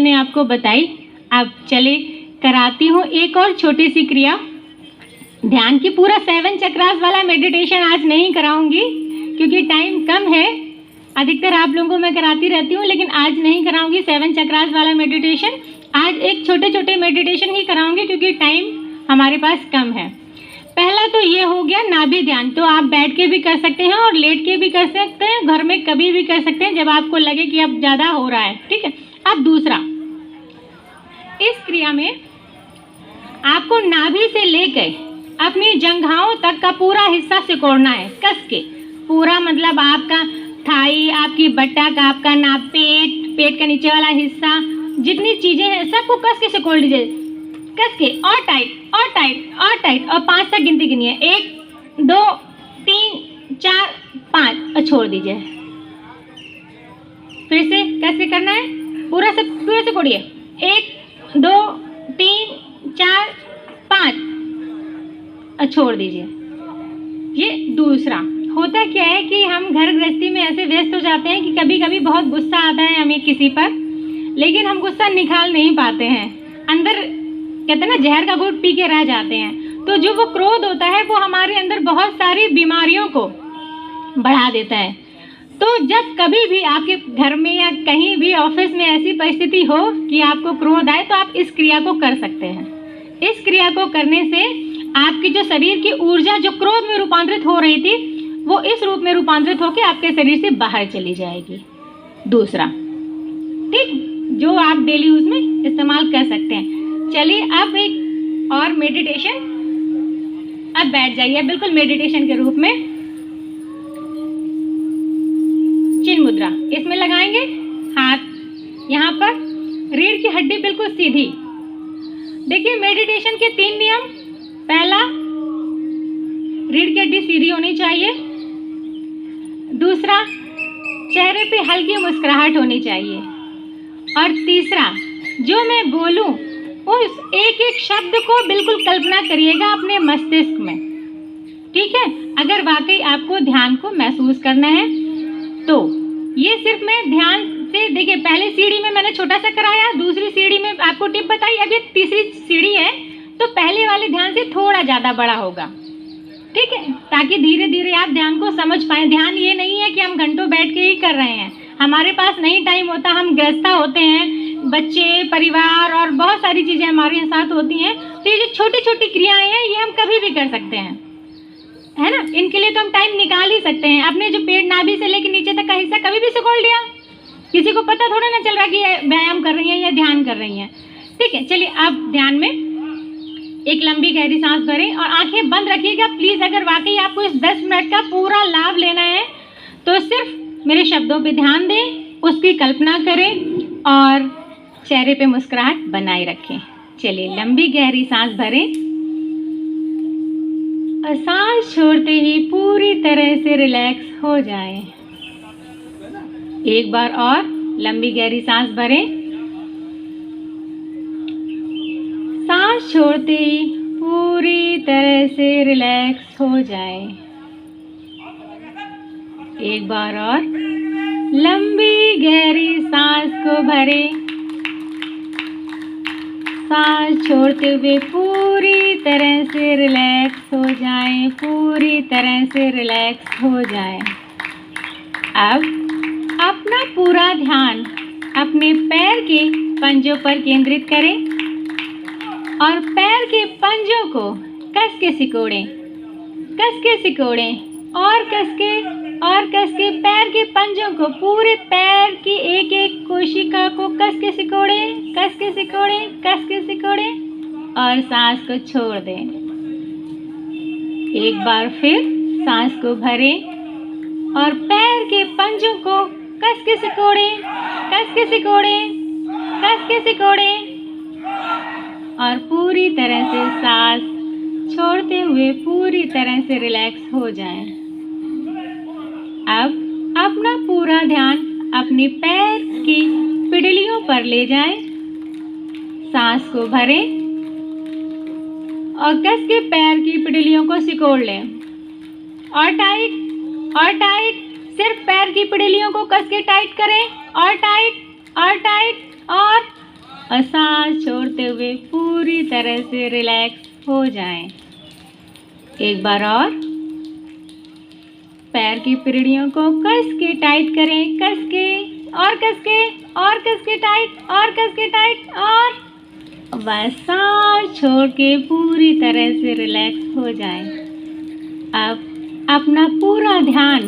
मैंने आपको बताई। अब चले कराती हूँ एक और छोटी सी क्रिया। ध्यान की पूरा 7 चक्रास वाला मेडिटेशन आज नहीं कराऊंगी क्योंकि टाइम कम है। अधिकतर आप लोगों को मैं कराती रहती हूँ, लेकिन आज नहीं कराऊंगी 7 चक्रास वाला मेडिटेशन। आज एक छोटे छोटे मेडिटेशन ही कराऊंगी क्योंकि टाइम हमारे पास कम है। पहला तो ये हो गया नाभि ध्यान, तो आप बैठ के भी कर सकते हैं और लेट के भी कर सकते हैं, घर में कभी भी कर सकते हैं जब आपको लगे कि अब ज़्यादा हो रहा है। ठीक है। अब दूसरा, इस क्रिया में आपको नाभि से लेकर अपनी जंघाओं तक का पूरा हिस्सा सिकोड़ना है कस के। पूरा मतलब आपका थाई, आपकी बटक, आपका नाभ, पेट का नीचे वाला हिस्सा, जितनी चीजें हैं सबको कस के सिकोड़ लीजिए, कस के, और टाइट और टाइट और टाइट, और 5 तक गिनती गिनिए। 1 2 3 4 5 और छोड़ दीजिए। फिर से कस के करना है, पूरा सिकोड़िए। 1 2 3 4 5 और छोड़ दीजिए। ये दूसरा। होता क्या है कि हम घर गृहस्थी में ऐसे व्यस्त हो जाते हैं कि कभी कभी बहुत गुस्सा आता है हमें किसी पर, लेकिन हम गुस्सा निकाल नहीं पाते हैं। अंदर कहते हैं ना, जहर का घूंट पी के रह जाते हैं। तो जो वो क्रोध होता है वो हमारे अंदर बहुत सारी बीमारियों को बढ़ा देता है। तो जब कभी भी आपके घर में या कहीं भी ऑफिस में ऐसी परिस्थिति हो कि आपको क्रोध आए, तो आप इस क्रिया को कर सकते हैं। इस क्रिया को करने से आपकी जो शरीर की ऊर्जा जो क्रोध में रूपांतरित हो रही थी, वो इस रूप में रूपांतरित होकर आपके शरीर से बाहर चली जाएगी। दूसरा, ठीक, जो आप डेली यूज में इस्तेमाल कर सकते हैं। चलिए अब एक और मेडिटेशन। अब बैठ जाइए बिल्कुल मेडिटेशन के रूप में। चिन्ह मुद्रा इसमें लगाएंगे, हाथ यहाँ पर, रीढ़ की हड्डी बिल्कुल सीधी। देखिए मेडिटेशन के 3 नियम। पहला, रीढ़ की हड्डी सीधी होनी चाहिए। दूसरा, चेहरे पे हल्की मुस्कुराहट होनी चाहिए। और तीसरा, जो मैं बोलूं उस एक एक शब्द को बिल्कुल कल्पना करिएगा अपने मस्तिष्क में। ठीक है। अगर वाकई आपको ध्यान को महसूस करना है तो ये सिर्फ मैं ध्यान से, देखिए पहले सीढ़ी में मैंने छोटा सा कराया, दूसरी सीढ़ी में आपको टिप बताई, अब ये तीसरी सीढ़ी है, तो पहले वाले ध्यान से थोड़ा ज़्यादा बड़ा होगा। ठीक है, ताकि धीरे धीरे आप ध्यान को समझ पाएं। ध्यान ये नहीं है कि हम घंटों बैठ के ही कर रहे हैं, हमारे पास नहीं टाइम होता, हम गृहस्था होते हैं, बच्चे, परिवार और बहुत सारी चीज़ें हमारे साथ होती हैं। तो ये जो छोटी छोटी क्रियाएं हैं ये हम कभी भी कर सकते हैं, है ना। इनके लिए तो हम टाइम निकाल ही सकते हैं। अपने जो पेट, नाभि से लेकर नीचे तक का हिस्सा कभी भी सिकोड़ लिया, किसी को पता थोड़ा ना चल रहा कि व्यायाम कर रही हैं या ध्यान कर रही हैं। ठीक है, चलिए अब ध्यान में एक लंबी गहरी सांस भरें और आंखें बंद रखिएगा प्लीज। अगर वाकई आपको इस 10 मिनट का पूरा लाभ लेना है तो सिर्फ मेरे शब्दों पे ध्यान दें, उसकी कल्पना करें और चेहरे पे मुस्कुराहट बनाए रखें। चलिए लंबी गहरी सांस भरें और सांस छोड़ते ही पूरी तरह से रिलैक्स हो जाएं। एक बार और लंबी गहरी सांस भरें, सांस छोड़ते ही पूरी तरह से रिलैक्स हो जाए। एक बार और लंबी गहरी सांस को भरें, सांस छोड़ते हुए पूरी तरह से रिलैक्स हो जाए, पूरी तरह से रिलैक्स हो जाए। अब अपना पूरा ध्यान अपने पैर के पंजों पर केंद्रित करें और पैर के पंजों को कस के सिकोड़ें, कस के सिकोड़ें और कस के पैर के पंजों को, पूरे पैर की एक एक कोशिका को कस के सिकोड़ें, कस के सिकोड़ें, कस के सिकोड़ें और सांस को छोड़ दें। एक बार फिर सांस को भरें और पैर के पंजों को कस के सिकोड़ें, कस के सिकोड़ें, कस के सिकोड़ें और पूरी तरह से सांस छोड़ते हुए पूरी तरह से रिलैक्स हो जाएं। अब अपना पूरा ध्यान अपने पैर की पिड़लियों पर ले जाएं, सांस को भरें और कस के पैर की पिड़लियों को सिकोड़ लें और टाइट और टाइट, सिर्फ पैर की पिड़लियों को कस के टाइट करें और टाइट और टाइट और और सांस छोड़ते हुए पूरी तरह से रिलैक्स हो जाएं। एक बार और पैर की पिरड़ियों को कस के टाइट करें, कस के और कस के और कस के टाइट और कस के टाइट और बस सांस छोड़ के पूरी तरह से रिलैक्स हो जाएं। अब अपना पूरा ध्यान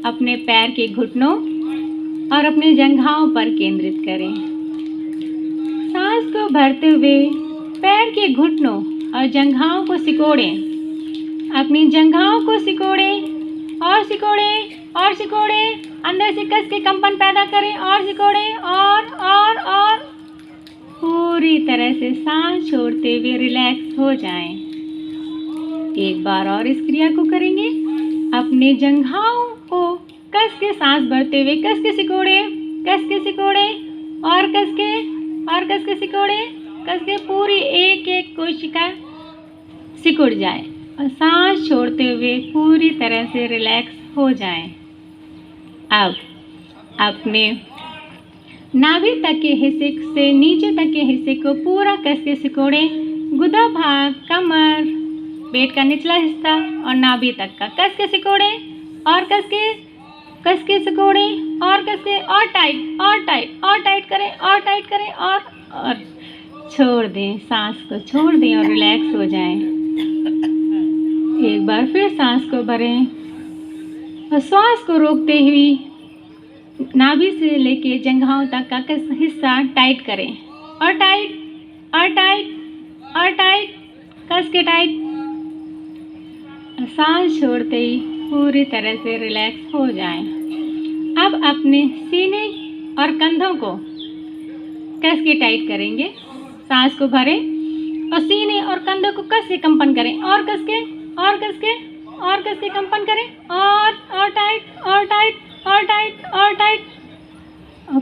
अपने पैर के घुटनों और अपने जंघाओं पर केंद्रित करें। सांस को भरते हुए पैर के घुटनों और जंघाओं को सिकोड़ें। अपनी जंघाओं को सिकोड़ें और सिकोड़ें और सिकोड़ें, अंदर से कस के कंपन पैदा करें और सिकोड़ें और पूरी तरह से सांस छोड़ते हुए रिलैक्स हो जाएं। एक बार और इस क्रिया को करेंगे। अपने जंघाओं को कस के सांस भरते हुए कस के सिकोड़ें, कस के सिकोड़ें और कस के सिकोड़ें, कस के पूरी एक एक कोशिका सिकुड़ जाए और सांस छोड़ते हुए पूरी तरह से रिलैक्स हो जाएं। अब अपने नाभि तक के हिस्से से नीचे तक के हिस्से को पूरा कस के सिकोड़ें। गुदा भाग, कमर, पेट का निचला हिस्सा और नाभि तक का कस के सिकोड़ें और कस के सिकोड़ें और कस के और टाइट करें और छोड़ दें। सांस को छोड़ दें और रिलैक्स हो जाएं। एक बार फिर सांस को भरें और श्वास को रोकते हुए नाभि से लेके जंघाओं तक का हिस्सा टाइट करें और टाइट कस के टाइट। सांस छोड़ते ही पूरी तरह से रिलैक्स हो जाएं। अब अपने सीने और कंधों को कस के टाइट करेंगे। सांस को भरें और सीने और कंधों को कस के कंपन करें और कस के कंपन करें और टाइट और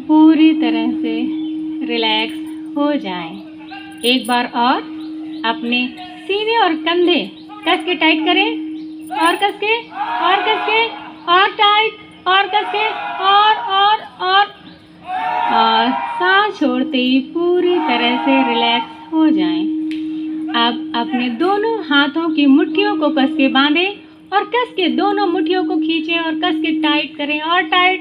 पूरी तरह से रिलैक्स हो जाएं। एक बार और अपने सीने और कंधे कस के टाइट करें और कस के और टाइट और कस के और सांस छोड़ते ही पूरी तरह से रिलैक्स हो जाएं। अब अपने दोनों हाथों की मुट्ठियों को कस के बांधें और कस के दोनों मुट्ठियों को खींचें और कस के टाइट करें और टाइट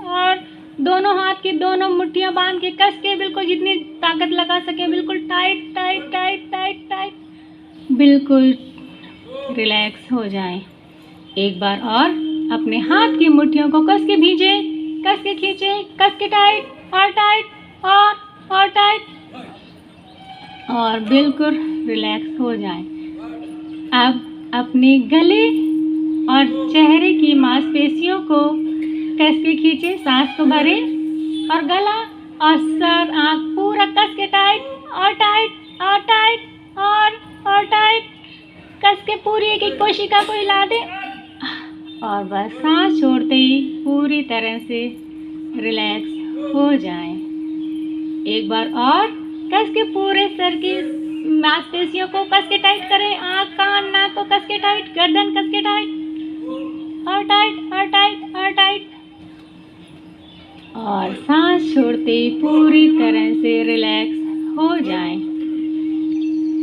और दोनों हाथ की दोनों मुट्ठियां बांध के कस के बिल्कुल जितनी ताकत लगा सके बिल्कुल टाइट बिल्कुल रिलैक्स हो जाएं। एक बार और अपने हाथ की मुट्ठियों को कस के भींचें, कस के खींचें, कस के टाइट और बिल्कुल रिलैक्स हो जाएं। अब अपने गले और चेहरे की मांसपेशियों को कस के खींचें। सांस को भरें और गला और सर, आँख पूरा कस के टाइट कस के पूरी एक एक कोशिका को हिला दें और बस सांस छोड़ते ही पूरी तरह से रिलैक्स हो जाएं। एक बार और कस के पूरे सर की मांसपेशियों को कस के टाइट करें। आँख, कान, नाक को कस के टाइट, गर्दन कस के टाइट और सांस छोड़ते ही पूरी तरह से रिलैक्स हो जाएं।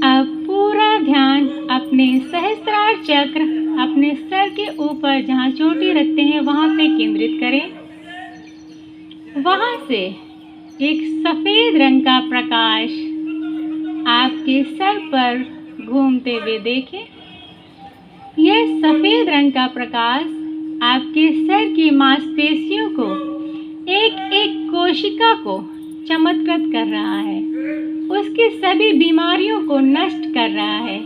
अब पूरा ध्यान अपने सहस्त्रार चक्र, अपने सर के ऊपर जहाँ चोटी रखते हैं वहाँ पे केंद्रित करें। वहाँ से एक सफ़ेद रंग का प्रकाश आपके सर पर घूमते हुए देखें। यह सफ़ेद रंग का प्रकाश आपके सर की मांसपेशियों को एक एक कोशिका को चमत्कृत कर रहा है, उसकी सभी बीमारियों को नष्ट कर रहा है,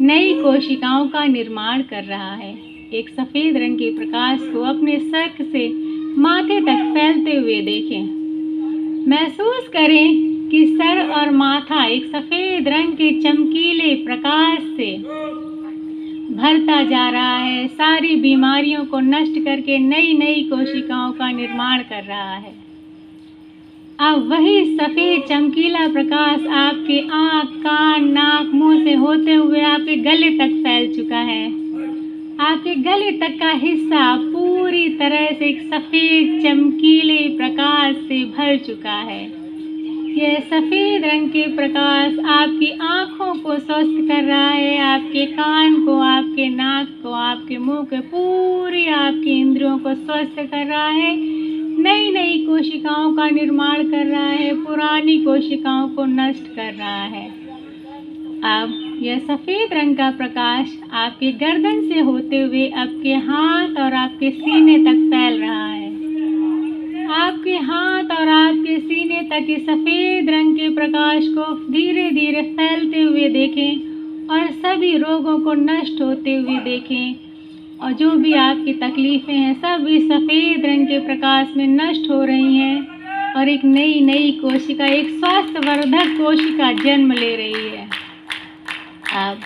नई कोशिकाओं का निर्माण कर रहा है। एक सफ़ेद रंग के प्रकाश को अपने सर से माथे तक फैलते हुए देखें। महसूस करें कि सर और माथा एक सफ़ेद रंग के चमकीले प्रकाश से भरता जा रहा है, सारी बीमारियों को नष्ट करके नई नई कोशिकाओं का निर्माण कर रहा है। अब वही सफ़ेद चमकीला प्रकाश आपके आँख, कान, नाक, मुंह से होते हुए आपके गले तक फैल चुका है। आपके गले तक का हिस्सा पूरी तरह से एक सफ़ेद चमकीले प्रकाश से भर चुका है। यह सफ़ेद रंग के प्रकाश आपकी आँखों को स्वस्थ कर रहा है, आपके कान को, आपके नाक को, आपके मुंह के, पूरी आपकी इंद्रियों को स्वस्थ कर रहा है। नई नई कोशिकाओं का निर्माण कर रहा है, पुरानी कोशिकाओं को नष्ट कर रहा है। अब यह सफ़ेद रंग का प्रकाश आपके गर्दन से होते हुए आपके हाथ और आपके सीने तक फैल रहा है। आपके हाथ और आपके सीने तक इस सफ़ेद रंग के प्रकाश को धीरे धीरे फैलते हुए देखें और सभी रोगों को नष्ट होते हुए देखें। और जो भी आपकी तकलीफ़ें हैं सब इस सफ़ेद रंग के प्रकाश में नष्ट हो रही हैं और एक नई नई कोशिका, एक स्वास्थ्यवर्धक कोशिका जन्म ले रही है। अब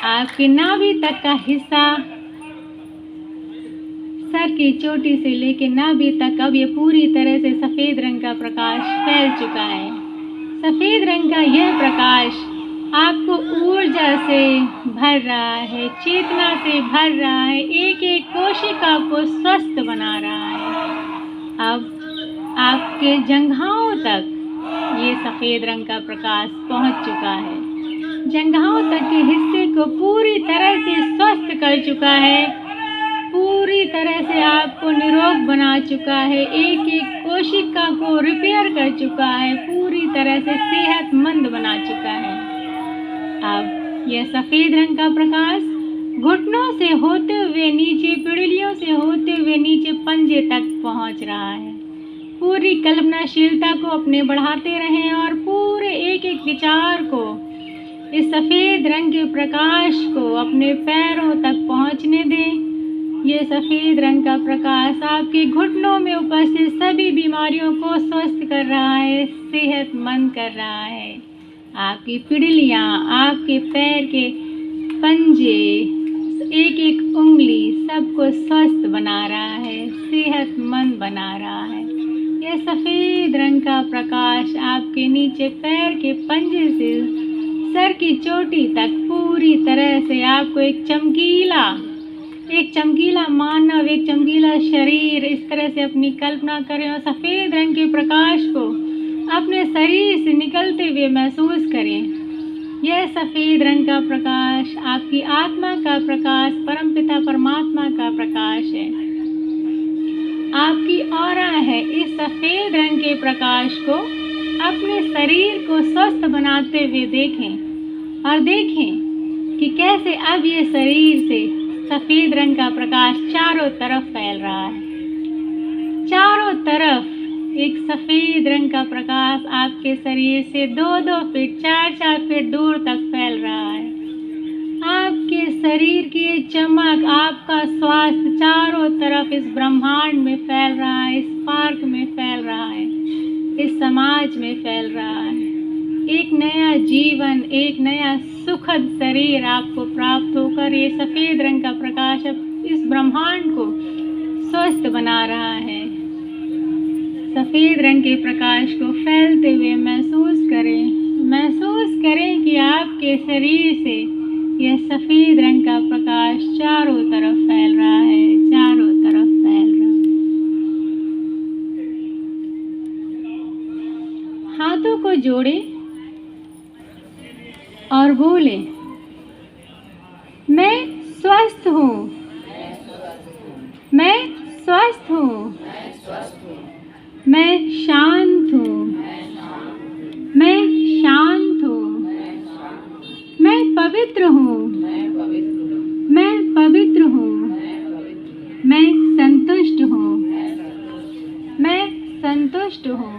आपके नाभि तक का हिस्सा, सर की चोटी से लेकर नाभि तक, अब ये पूरी तरह से सफ़ेद रंग का प्रकाश फैल चुका है। सफ़ेद रंग का यह प्रकाश आपको ऊर्जा से भर रहा है, चेतना से भर रहा है, एक एक कोशिका को स्वस्थ बना रहा है। अब आपके जंघाओं तक ये सफ़ेद रंग का प्रकाश पहुंच चुका है। जंघाओं तक के हिस्से को पूरी तरह से स्वस्थ कर चुका है, पूरी तरह से आपको निरोग बना चुका है, एक एक कोशिका को रिपेयर कर चुका है, पूरी तरह से सेहतमंद बना चुका है। अब यह सफ़ेद रंग का प्रकाश घुटनों से होते हुए नीचे, पिड़लियों से होते हुए नीचे पंजे तक पहुंच रहा है। पूरी कल्पनाशीलता को अपने बढ़ाते रहें और पूरे एक एक विचार को, इस सफ़ेद रंग के प्रकाश को अपने पैरों तक पहुंचने दें। ये सफ़ेद रंग का प्रकाश आपके घुटनों में उपस्थित सभी बीमारियों को स्वस्थ कर रहा है, सेहतमंद कर रहा है। आपकी पिड़लियाँ, आपके पैर के पंजे, एक एक उंगली सबको स्वस्थ बना रहा है, सेहतमंद बना रहा है। यह सफ़ेद रंग का प्रकाश आपके नीचे पैर के पंजे से सर की चोटी तक पूरी तरह से आपको एक चमकीला मानव, एक चमकीला शरीर, इस तरह से अपनी कल्पना करें और सफ़ेद रंग के प्रकाश को अपने शरीर से निकलते हुए महसूस करें। यह सफ़ेद रंग का प्रकाश आपकी आत्मा का प्रकाश, परमपिता परमात्मा का प्रकाश है, आपकी ऑरा है। इस सफ़ेद रंग के प्रकाश को अपने शरीर को स्वस्थ बनाते हुए देखें और देखें कि कैसे अब ये शरीर से सफ़ेद रंग का प्रकाश चारों तरफ फैल रहा है। चारों तरफ एक सफ़ेद रंग का प्रकाश आपके शरीर से 2-2 फीट, 4-4 फीट दूर तक फैल रहा है। आपके शरीर की चमक, आपका स्वास्थ्य चारों तरफ इस ब्रह्मांड में फैल रहा है, इस पार्क में फैल रहा है, इस समाज में फैल रहा है। एक नया जीवन, एक नया सुखद शरीर आपको प्राप्त होकर ये सफ़ेद रंग का प्रकाश अब इस ब्रह्मांड को स्वस्थ बना रहा है। सफ़ेद रंग के प्रकाश को फैलते हुए महसूस करें कि आपके शरीर से यह सफ़ेद रंग का प्रकाश चारों तरफ फैल रहा है, चारों तरफ फैल रहा है। हाथों को जोड़ें और बोले, मैं स्वस्थ हूँ, मैं स्वस्थ हूँ, मैं शांत हूँ, मैं शांत हूँ, मैं पवित्र हूँ, मैं पवित्र हूँ, मैं संतुष्ट हूँ, मैं संतुष्ट हूँ,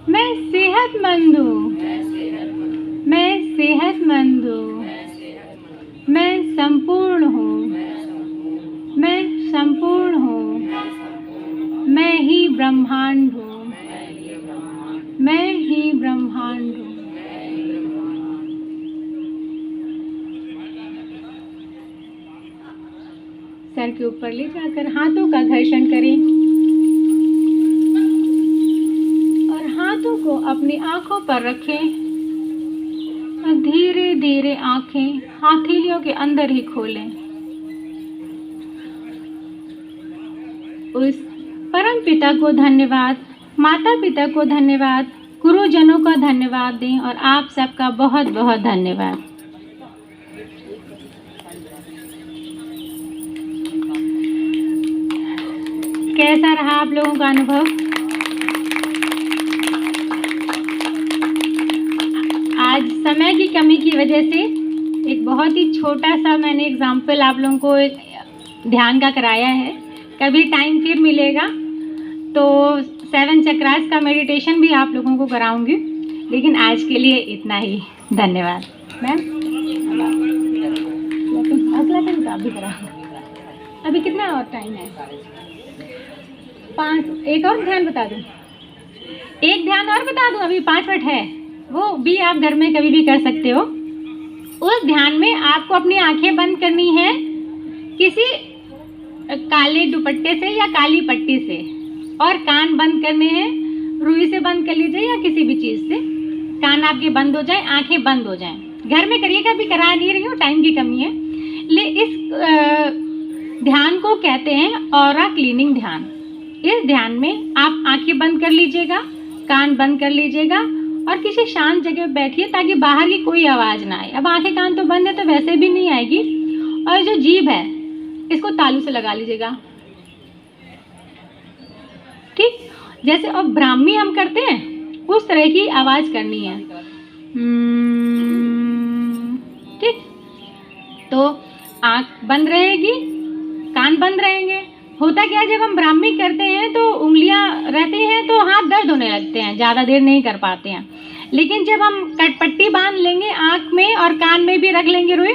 मैं सेहतमंद हूँ, मैं सेहतमंद हूँ, मैं संपूर्ण हूँ, मैं संपूर्ण हूँ, मैं ही ब्रह्मांड हूँ, मैं ही ब्रह्मांड हूँ। सर के ऊपर ले जाकर हाथों का घर्षण करें और हाथों को अपनी आंखों पर रखें और धीरे धीरे आंखें हथेलियों के अंदर ही खोलें। उस परम पिता को धन्यवाद, माता पिता को धन्यवाद, गुरुजनों का धन्यवाद दें और आप सबका बहुत बहुत धन्यवाद। कैसा रहा आप लोगों का अनुभव? आज समय की कमी की वजह से एक बहुत ही छोटा सा मैंने एग्जाम्पल आप लोगों को ध्यान का कराया है। कभी टाइम फिर मिलेगा तो 7 चक्रास का मेडिटेशन भी आप लोगों को कराऊंगी, लेकिन आज के लिए इतना ही। धन्यवाद मैम। अगला दिन तो आप भी करा। अभी कितना और टाइम है? 5। एक और ध्यान बता दूं? एक ध्यान और बता दूं? अभी 5 मिनट है, वो भी आप घर में कभी भी कर सकते हो। उस ध्यान में आपको अपनी आंखें बंद करनी है किसी काले दुपट्टे से या काली पट्टी से, और कान बंद करने हैं, रुई से बंद कर लीजिए या किसी भी चीज़ से। कान आपके बंद हो जाए, आंखें बंद हो जाएं। घर में करिएगा, अभी करा नहीं रही हूँ, टाइम की कमी है। इस ध्यान को कहते हैं ऑरा क्लीनिंग ध्यान। इस ध्यान में आप आंखें बंद कर लीजिएगा, कान बंद कर लीजिएगा और किसी शांत जगह बैठिए ताकि बाहर की कोई आवाज़ ना आए। अब आंखें कान तो बंद है तो वैसे भी नहीं आएगी। और जो जीभ है इसको तालू से लगा लीजिएगा, ठीक? जैसे अब ब्राह्मी हम करते हैं उस तरह की आवाज़ करनी है, ठीक? तो आँख बंद रहेगी, कान बंद रहेंगे। होता क्या है, जब हम ब्राह्मी करते हैं तो उंगलियां रहती हैं तो हाथ दर्द होने लगते हैं, ज़्यादा देर नहीं कर पाते हैं। लेकिन जब हम कटपट्टी बांध लेंगे आँख में और कान में भी रख लेंगे रुई,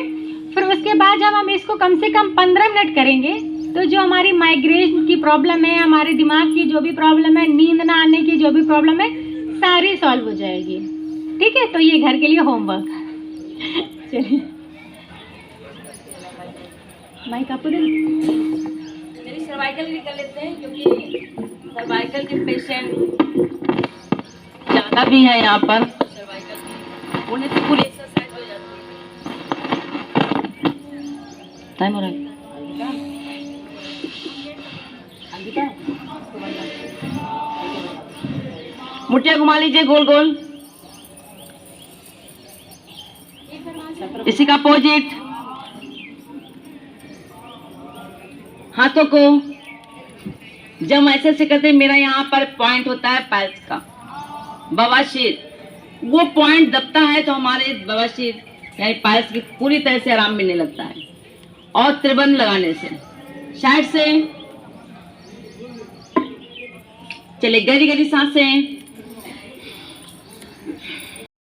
फिर उसके बाद जब हम इसको कम से कम 15 मिनट करेंगे तो जो हमारी माइग्रेन की प्रॉब्लम है, हमारे दिमाग की जो भी प्रॉब्लम है, नींद ना आने की जो भी प्रॉब्लम है, सारी सॉल्व हो जाएगी, ठीक है? तो ये घर के लिए होमवर्क। चलिए माइक आपको दे। मेरी सर्वाइकल भी कर लेते हैं क्योंकि सर्वाइकल के पेशेंट ज़्यादा भी है यहाँ पर। सर्वाइकल उन्हें तो पूरी एक्सरसाइज हो जाती है। टाइम हो रहा है। मुठिया घुमा लीजिए गोल गोल, इसी का अपोजिट। हाथों को जब ऐसे से करते, मेरा यहाँ पर पॉइंट होता है पैल्स का, बवासीर, वो पॉइंट दबता है तो हमारे बवासीर यानी पैल्स की पूरी तरह से आराम मिलने लगता है। और त्रिबंध लगाने से साइड से चले, गहरी गहरी सांसें।